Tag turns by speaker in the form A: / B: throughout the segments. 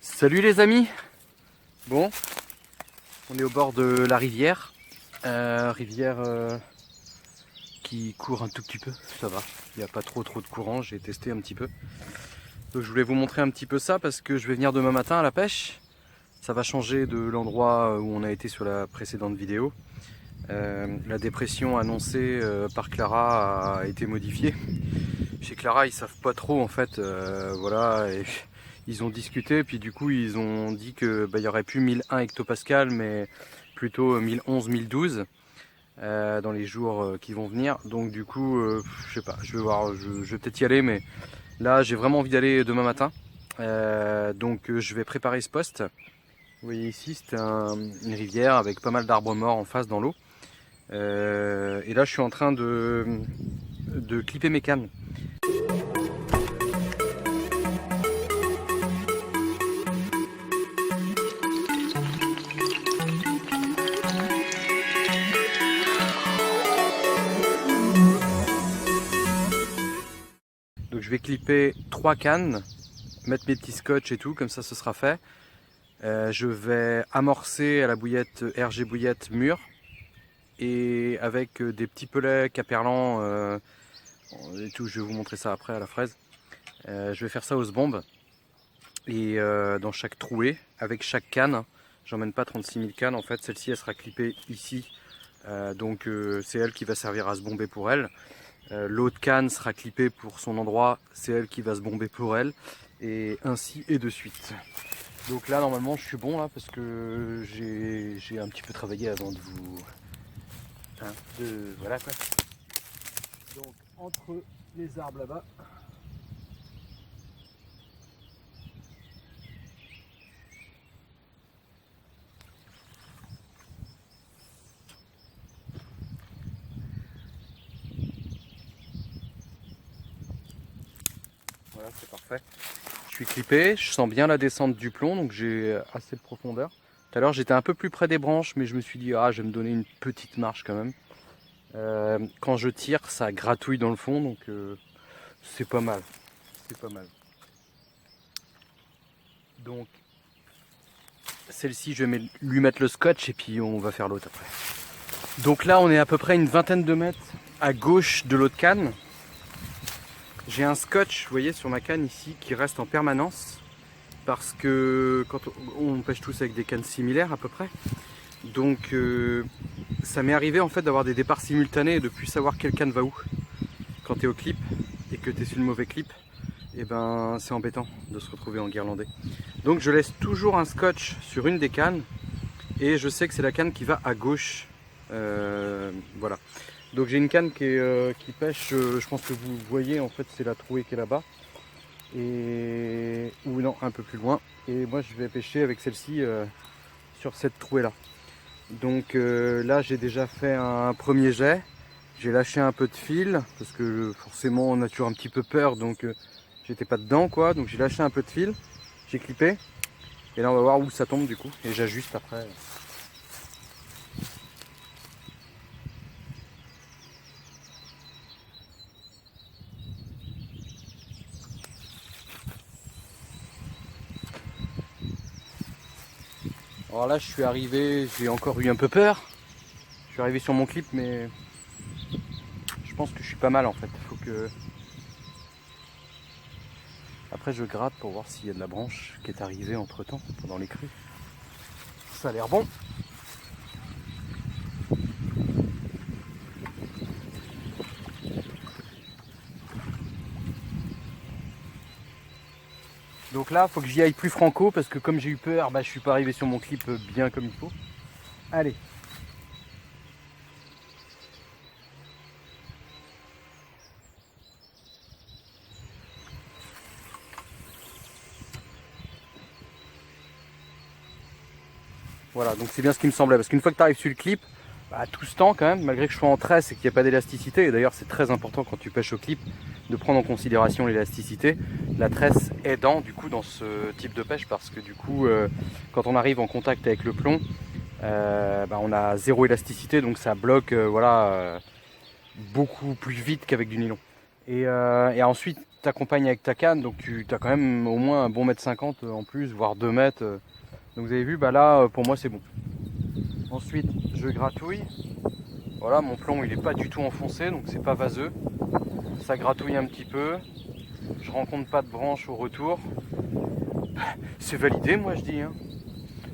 A: Salut les amis. Bon, on est au bord de la rivière. Qui court un tout petit peu, ça va. Il n'y a pas trop de courant, j'ai testé un petit peu. Donc je voulais vous montrer un petit peu ça parce que je vais venir demain matin à la pêche. Ça va changer de l'endroit où on a été sur la précédente vidéo. La dépression annoncée par Clara a été modifiée. Chez Clara, ils savent pas trop en fait, voilà. Et ils ont discuté, puis du coup ils ont dit que il y aurait plus 1001 hectopascal, mais plutôt 1011, 1012 dans les jours qui vont venir. Donc du coup, je sais pas, je vais voir, je vais peut-être y aller, mais là j'ai vraiment envie d'aller demain matin. Donc je vais préparer ce poste. Vous voyez ici, c'est une rivière avec pas mal d'arbres morts en face dans l'eau. Et là je suis en train de clipper mes cannes. Donc je vais clipper 3 cannes, mettre mes petits scotch et tout, comme ça ce sera fait. Je vais amorcer à la bouillette RG bouillette mûre et avec des petits pellets caperlans et tout, je vais vous montrer ça après à la fraise. Je vais faire ça aux bombes et dans chaque trouée avec chaque canne. J'emmène pas 36 000 cannes en fait, celle-ci elle sera clippée ici, donc c'est elle qui va servir à se bomber pour elle. L'autre canne sera clippée pour son endroit, c'est elle qui va se bomber pour elle, et ainsi et de suite. Donc là normalement je suis bon là parce que j'ai un petit peu travaillé avant de vous... Hein, voilà quoi. Donc entre les arbres là-bas, voilà c'est parfait. Je suis clippé, je sens bien la descente du plomb, donc j'ai assez de profondeur. Tout à l'heure j'étais un peu plus près des branches, mais je me suis dit ah je vais me donner une petite marche quand même. Quand je tire ça gratouille dans le fond, donc c'est pas mal. C'est pas mal. Donc celle-ci je vais lui mettre le scotch et puis on va faire l'autre après. Donc là on est à peu près une vingtaine de mètres à gauche de l'autre canne. J'ai un scotch, vous voyez, sur ma canne ici qui reste en permanence parce que quand on pêche tous avec des cannes similaires à peu près, donc ça m'est arrivé en fait d'avoir des départs simultanés et de plus savoir quelle canne va où. Quand tu es au clip et que tu es sur le mauvais clip, et ben c'est embêtant de se retrouver en guirlandais. Donc je laisse toujours un scotch sur une des cannes et je sais que c'est la canne qui va à gauche. Voilà. Donc j'ai une canne qui pêche, je pense que vous voyez en fait c'est la trouée qui est là-bas. Ou non, un peu plus loin. Et moi je vais pêcher avec celle-ci sur cette trouée là. Donc là j'ai déjà fait un premier jet. J'ai lâché un peu de fil parce que forcément on a toujours un petit peu peur, donc j'étais pas dedans quoi. Donc j'ai lâché un peu de fil, j'ai clippé et là on va voir où ça tombe du coup et j'ajuste après. Alors là je suis arrivé, j'ai encore eu un peu peur. Je suis arrivé sur mon clip mais je pense que je suis pas mal en fait. Faut que... Après je gratte pour voir s'il y a de la branche qui est arrivée entre temps pendant les crues. Ça a l'air bon. Donc là, faut que j'y aille plus franco parce que comme j'ai eu peur, je suis pas arrivé sur mon clip bien comme il faut. Allez. Voilà, donc c'est bien ce qui me semblait parce qu'une fois que tu arrives sur le clip, tout ce temps quand même, malgré que je sois en tresse et qu'il n'y a pas d'élasticité, et d'ailleurs c'est très important quand tu pêches au clip de prendre en considération l'élasticité, la tresse aidant du coup dans ce type de pêche parce que du coup quand on arrive en contact avec le plomb, on a zéro élasticité donc ça bloque beaucoup plus vite qu'avec du nylon. Et ensuite t'accompagnes avec ta canne, donc tu as quand même au moins un bon 1,50 m en plus, voire 2 mètres. Donc vous avez vu, bah là pour moi c'est bon. Ensuite je gratouille. Voilà, mon plomb il est pas du tout enfoncé, donc c'est pas vaseux. Ça gratouille un petit peu. Je rencontre pas de branche au retour. C'est validé, moi je dis. Hein.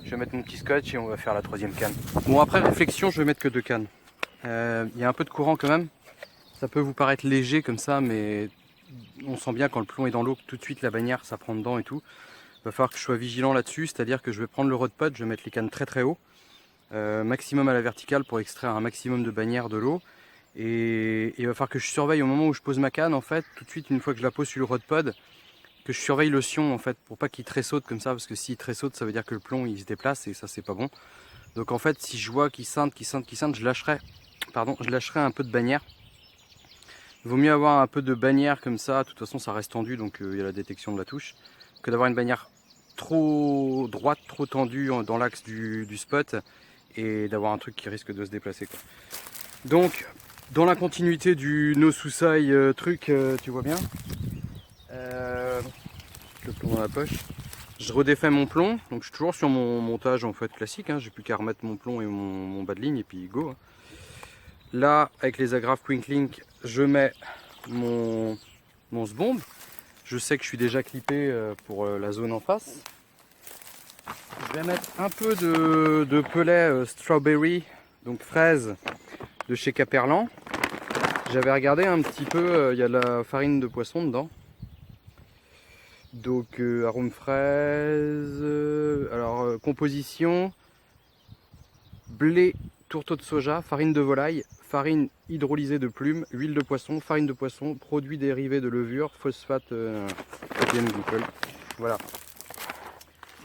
A: Je vais mettre mon petit scotch et on va faire la 3e canne. Bon, après réflexion, je vais mettre que 2 cannes. Il y a un peu de courant quand même. Ça peut vous paraître léger comme ça, mais on sent bien quand le plomb est dans l'eau que tout de suite la bannière ça prend dedans et tout. Il va falloir que je sois vigilant là-dessus, c'est-à-dire que je vais prendre le rod pod, je vais mettre les cannes très très haut, maximum à la verticale pour extraire un maximum de bannière de l'eau. Et il va falloir que je surveille au moment où je pose ma canne, en fait, tout de suite une fois que je la pose sur le rod pod, que je surveille le sion en fait pour pas qu'il tressaute comme ça, parce que s'il tressaute ça veut dire que le plomb il se déplace et ça c'est pas bon. Donc en fait si je vois qu'il ceinte, je lâcherai un peu de bannière. Il vaut mieux avoir un peu de bannière comme ça, de toute façon ça reste tendu donc il y a la détection de la touche, que d'avoir une bannière trop droite, trop tendue dans l'axe du spot et d'avoir un truc qui risque de se déplacer quoi. Donc dans la continuité du no susai truc, tu vois bien, le plomb dans la poche. Je redéfais mon plomb, donc je suis toujours sur mon montage en fait classique, hein. J'ai plus qu'à remettre mon plomb et mon bas de ligne et puis go. Hein. Là, avec les agrafes Quinklink, je mets mon sbombe. Je sais que je suis déjà clippé pour la zone en face. Je vais mettre un peu de pelet strawberry, donc fraise de chez Caperlan. J'avais regardé un petit peu, il y a de la farine de poisson dedans. Donc arôme fraise, alors composition, blé, tourteau de soja, farine de volaille, farine hydrolysée de plume, huile de poisson, farine de poisson, produits dérivés de levure, phosphate, glycol. Voilà.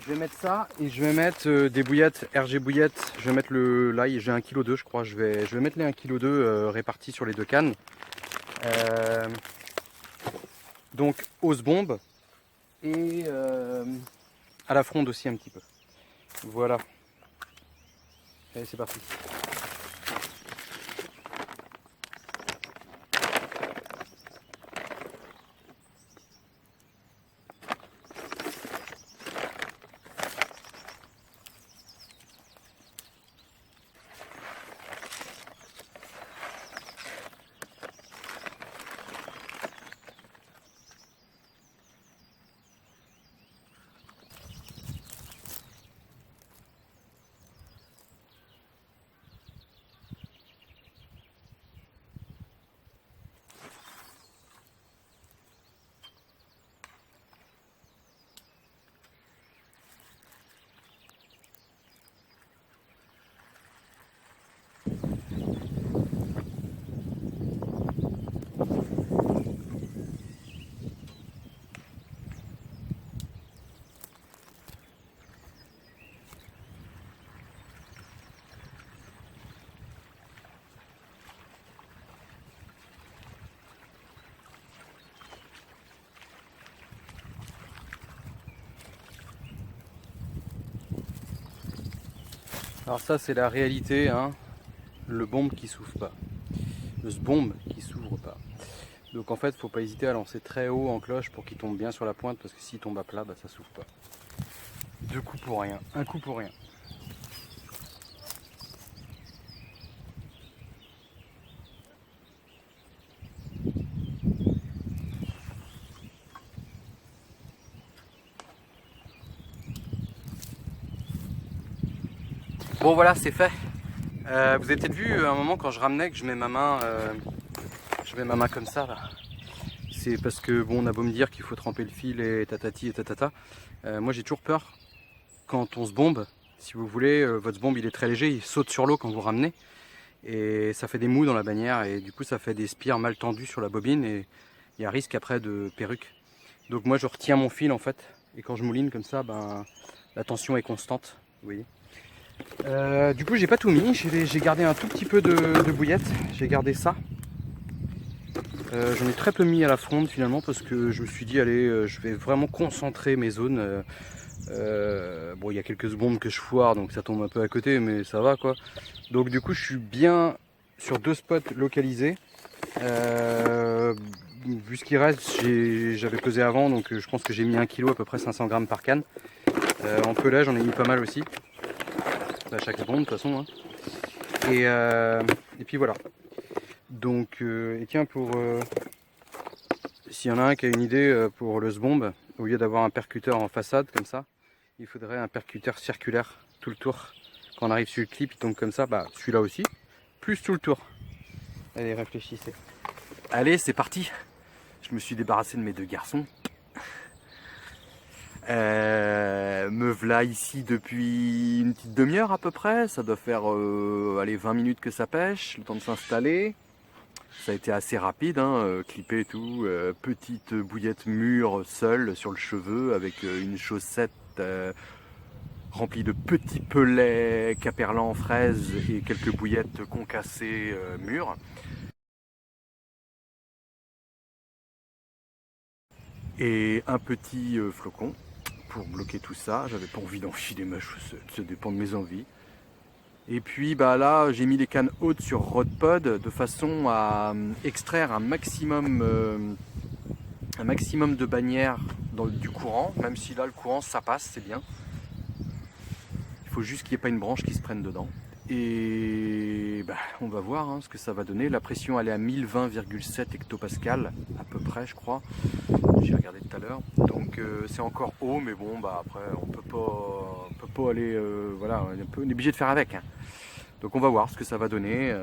A: Je vais mettre ça et je vais mettre des bouillettes, RG bouillettes, je vais mettre l'ail, j'ai 1,2 kg je crois, je vais mettre les 1,2 kg répartis sur les 2 cannes. Donc ose bombe. Et à la fronde aussi un petit peu. Voilà. Allez, c'est parti. Alors ça c'est la réalité, hein. Le bombe qui s'ouvre pas. Le sbombe qui s'ouvre pas. Donc en fait faut pas hésiter à lancer très haut en cloche pour qu'il tombe bien sur la pointe, parce que s'il tombe à plat, bah, ça s'ouvre pas. 2 coups pour rien, un coup pour rien. Bon voilà, c'est fait. Vous avez peut-être vu à un moment quand je ramenais que je mets ma main comme ça là. C'est parce que bon, on a beau me dire qu'il faut tremper le fil et tatati et tatata. Moi j'ai toujours peur quand on se bombe. Si vous voulez, votre bombe il est très léger, il saute sur l'eau quand vous ramenez. Et ça fait des mous dans la bannière et du coup ça fait des spires mal tendues sur la bobine et il y a un risque après de perruque. Donc moi je retiens mon fil en fait et quand je mouline comme ça, ben, la tension est constante. Vous voyez. Du coup j'ai pas tout mis, j'ai gardé un tout petit peu de bouillette, j'ai gardé ça. J'en ai très peu mis à la fronde finalement parce que je me suis dit allez je vais vraiment concentrer mes zones. Bon il y a quelques bombes que je foire donc ça tombe un peu à côté mais ça va quoi. Donc du coup je suis bien sur 2 spots localisés. vu ce qui reste, j'avais pesé avant, donc je pense que j'ai mis 1 kg, à peu près 500 grammes par canne. En pelage, j'en ai mis pas mal aussi. À chaque bombe, de toute façon. Hein. Et puis voilà. Donc, et tiens, pour s'il y en a un qui a une idée pour le S-bomb, au lieu d'avoir un percuteur en façade comme ça, il faudrait un percuteur circulaire tout le tour. Quand on arrive sur le clip, il tombe comme ça, bah celui-là aussi, plus tout le tour. Allez, réfléchissez. Allez, c'est parti. Je me suis débarrassé de mes 2 garçons. Me voilà ici depuis une petite demi-heure à peu près. Ça doit faire allez, 20 minutes que ça pêche, le temps de s'installer. Ça a été assez rapide, hein, clippé et tout. Petite bouillette mûre seule sur le cheveu avec une chaussette remplie de petits pelets caperlans fraises et quelques bouillettes concassées mûres. Et un petit flocon pour bloquer tout ça. J'avais pas envie d'enfiler ma chaussette, ça dépend de mes envies. Et puis bah là j'ai mis les cannes hautes sur Rodpod de façon à extraire un maximum de bannières du courant, même si là le courant ça passe, c'est bien. Il faut juste qu'il n'y ait pas une branche qui se prenne dedans. Et bah, on va voir hein, ce que ça va donner. La pression elle est à 1020,7 hectopascal à peu près je crois. J'ai regardé tout à l'heure. Donc c'est encore haut mais bon bah après on peut pas aller voilà, on est obligé de faire avec. Hein. Donc on va voir ce que ça va donner.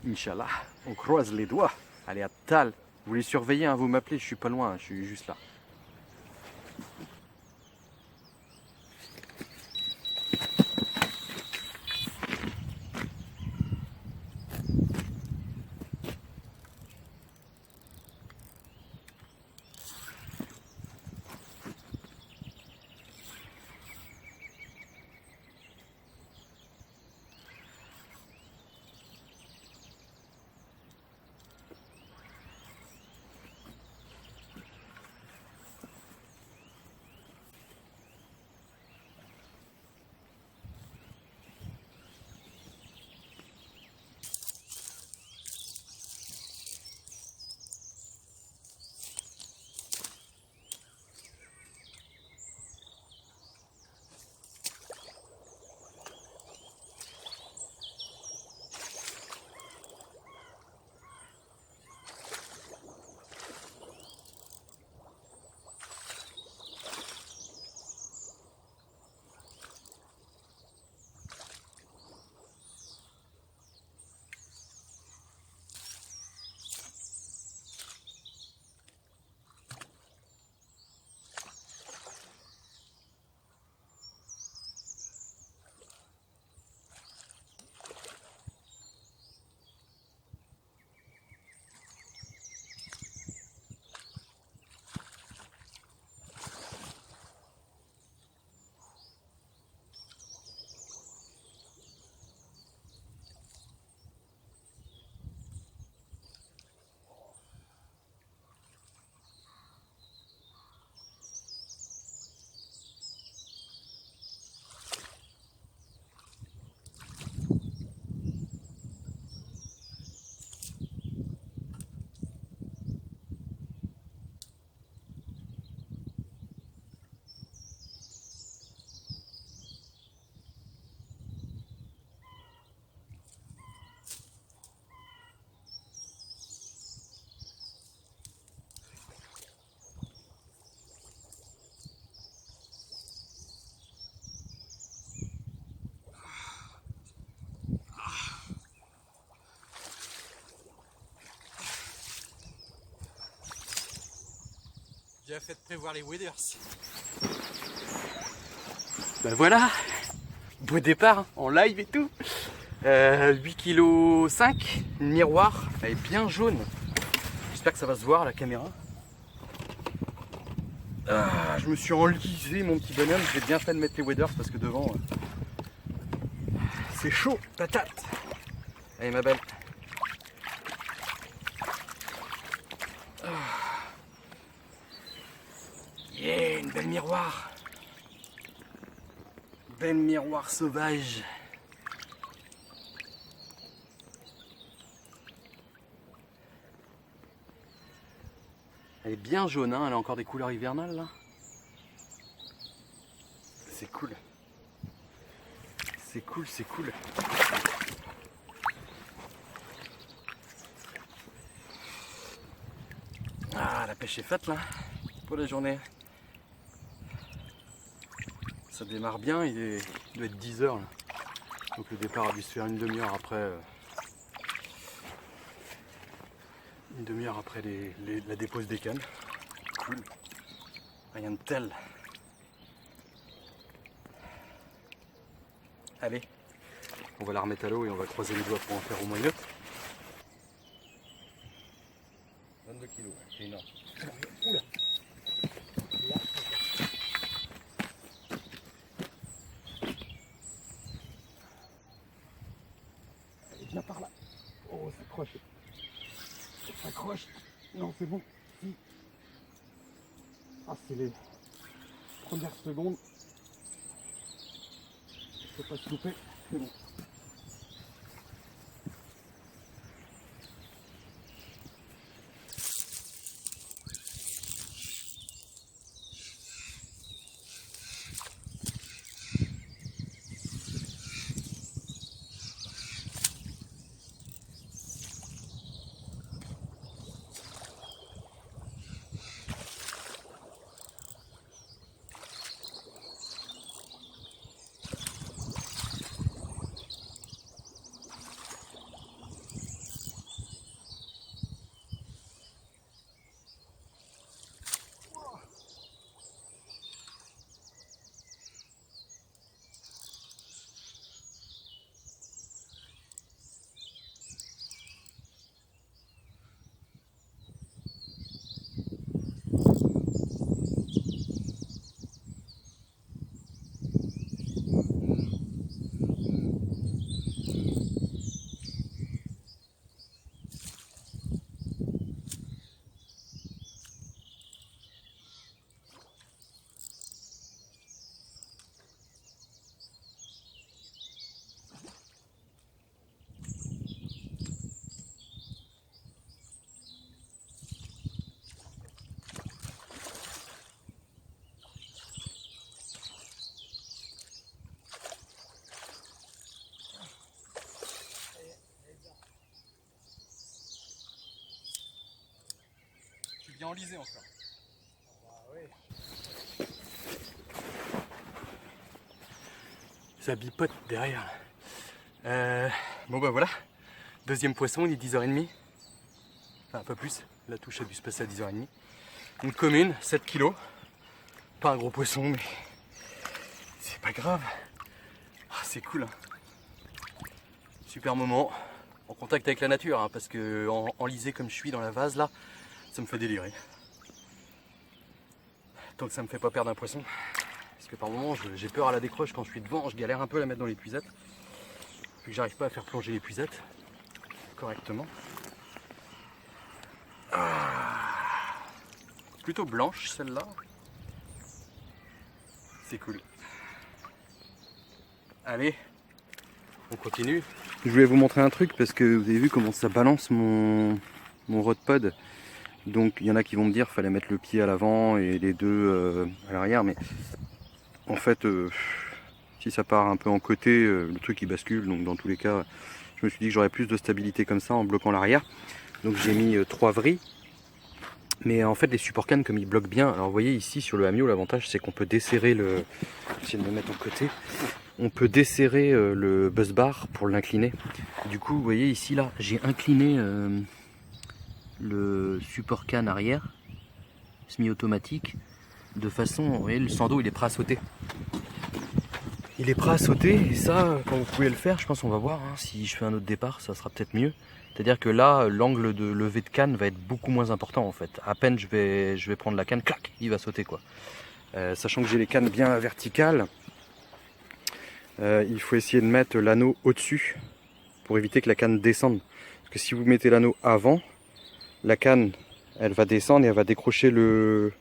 A: Inch'Allah, on croise les doigts. Allez à Tal. Vous les surveillez, hein, vous m'appelez, je suis pas loin, je suis juste là.
B: Bien fait de prévoir les waders.
A: Ben voilà, beau départ hein, en live et tout. 8,5 kg, miroir, elle est bien jaune. J'espère que ça va se voir à la caméra. Ah, je me suis enlisé mon petit bonhomme, j'ai bien fait de mettre les waders parce que devant c'est chaud, patate. Allez ma belle. Yeah, une belle miroir. Belle miroir sauvage. Elle est bien jaune, hein, elle a encore des couleurs hivernales là. C'est cool. C'est cool, c'est cool. Ah, la pêche est faite là, pour la journée. Ça démarre bien, il doit être 10 h là. Donc le départ a dû se faire une demi-heure après. Une demi-heure après la dépose des cannes. Cool. Rien de tel. Allez, on va la remettre à l'eau et on va croiser les doigts pour en faire au moins une autre. 22 kilos, c'est énorme. Oula. Elle vient par là. Oh, ça s'accroche. Ça s'accroche. Non, c'est bon. Si. Ah, c'est les premières secondes. Je peux pas se louper. C'est bon.
B: Bien enlisé encore.
A: Ça bipote derrière. Bon bah voilà. Deuxième poisson, il est 10h30. Enfin un peu plus. La touche a dû se passer à 10h30. Une commune, 7 kg. Pas un gros poisson, mais c'est pas grave. Ah, c'est cool. Hein. Super moment. En contact avec la nature, hein, parce que enlisé comme je suis dans la vase là, ça me fait délirer. Tant que ça me fait pas perdre un poisson. Parce que par moments j'ai peur à la décroche quand je suis devant, je galère un peu à la mettre dans l'épuisette. Vu que j'arrive pas à faire plonger l'épuisette correctement. Ah, plutôt blanche celle-là. C'est cool. Allez, on continue. Je voulais vous montrer un truc parce que vous avez vu comment ça balance mon rod pod. Donc il y en a qui vont me dire qu'il fallait mettre le pied à l'avant et les deux à l'arrière, mais en fait si ça part un peu en côté, le truc il bascule, donc dans tous les cas je me suis dit que j'aurais plus de stabilité comme ça en bloquant l'arrière. Donc j'ai mis 3 vrilles, mais en fait les support cannes comme ils bloquent bien, alors vous voyez ici sur le Hamio l'avantage c'est qu'on peut desserrer le, j'essaie de me mettre en côté, on peut desserrer le buzz bar pour l'incliner. Du coup vous voyez ici là j'ai incliné le support canne arrière semi-automatique de façon, vous voyez le sando il est prêt à sauter. Il est prêt à sauter et ça quand vous pouvez le faire je pense on va voir, hein, si je fais un autre départ ça sera peut-être mieux. C'est à dire que là l'angle de levée de canne va être beaucoup moins important en fait. À peine je vais prendre la canne, clac, il va sauter quoi. Sachant que j'ai les cannes bien verticales, il faut essayer de mettre l'anneau au-dessus pour éviter que la canne descende. Parce que si vous mettez l'anneau avant, la canne elle va descendre et elle va décrocher le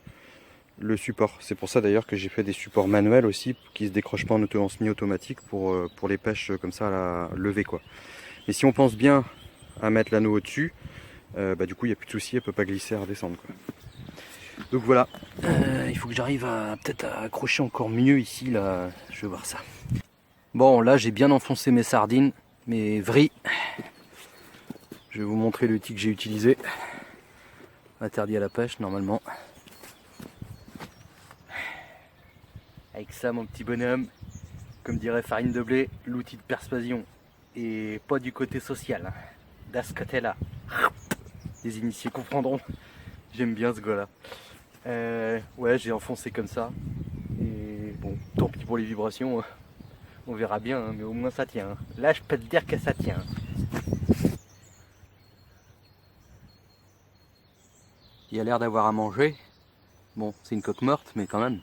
A: support. C'est pour ça d'ailleurs que j'ai fait des supports manuels aussi qui se décrochent pas en semi-automatique pour les pêches comme ça à la levée quoi. Mais si on pense bien à mettre l'anneau au-dessus, du coup il n'y a plus de souci, elle peut pas glisser à redescendre quoi. Donc voilà, il faut que j'arrive à peut-être à accrocher encore mieux ici, là, je vais voir ça. Bon, là j'ai bien enfoncé mes sardines, mes vrilles. Je vais vous montrer l'outil que j'ai utilisé. Interdit à la pêche normalement. Avec ça mon petit bonhomme, comme dirait Farine de Blé, l'outil de persuasion. Et pas du côté social, de ce côté-là. Les initiés comprendront. J'aime bien ce gars-là. Ouais, j'ai enfoncé comme ça. Et bon, tant pis pour les vibrations. On verra bien, hein, mais au moins ça tient. Là, je peux te dire que ça tient. Il a l'air d'avoir à manger. Bon, c'est une coque morte, mais quand même.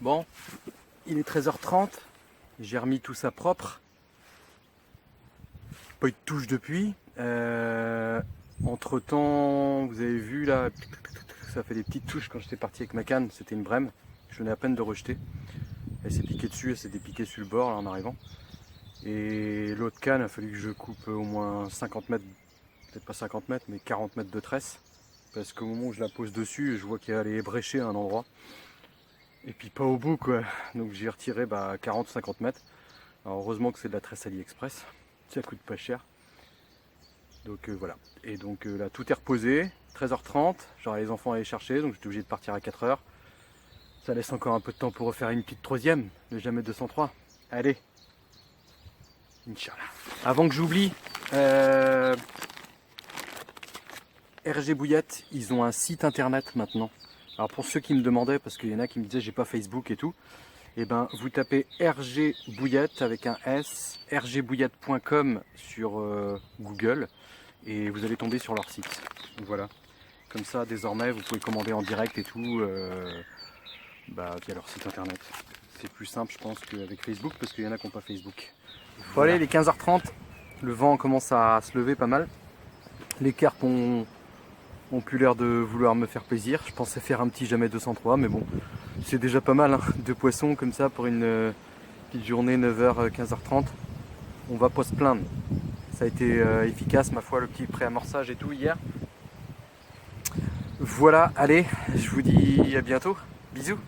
A: Bon, il est 13h30, j'ai remis tout ça propre. Pas eu de touche depuis. Entre temps, vous avez vu là, ça fait des petites touches quand j'étais parti avec ma canne, c'était une brème. Je venais à peine de rejeter. Elle s'est piquée dessus, elle s'est dépiquée sur le bord là, en arrivant. Et l'autre canne, il a fallu que je coupe au moins 50 mètres, peut-être pas 50 mètres, mais 40 mètres de tresse. Parce qu'au moment où je la pose dessus, je vois qu'elle est ébréchée à un endroit. Et puis pas au bout quoi, donc j'ai retiré 40-50 mètres. Alors heureusement que c'est de la tresse AliExpress, ça coûte pas cher. Donc voilà, et donc là tout est reposé, 13h30, j'aurai les enfants à aller chercher, donc j'étais obligé de partir à 4h. Ça laisse encore un peu de temps pour refaire une petite troisième, le jamais 203. Allez, Inch'Allah. Avant que j'oublie, RG Bouillette, ils ont un site internet maintenant. Alors pour ceux qui me demandaient, parce qu'il y en a qui me disaient j'ai pas Facebook et tout, et ben vous tapez RG Bouillette avec un S, rgbouillette.com sur Google et vous allez tomber sur leur site. Donc voilà, comme ça désormais vous pouvez commander en direct et tout via leur site internet. C'est plus simple je pense qu'avec Facebook parce qu'il y en a qui n'ont pas Facebook. Bon allez, les 15h30, le vent commence à se lever pas mal. Les carpes ont plus l'air de vouloir me faire plaisir. Je pensais faire un petit jamais 203, mais bon, c'est déjà pas mal, hein, de poissons comme ça pour une petite journée 9h, 15h30. On va pas se plaindre. Ça a été efficace, ma foi, le petit pré-amorçage et tout hier. Voilà, allez, je vous dis à bientôt. Bisous.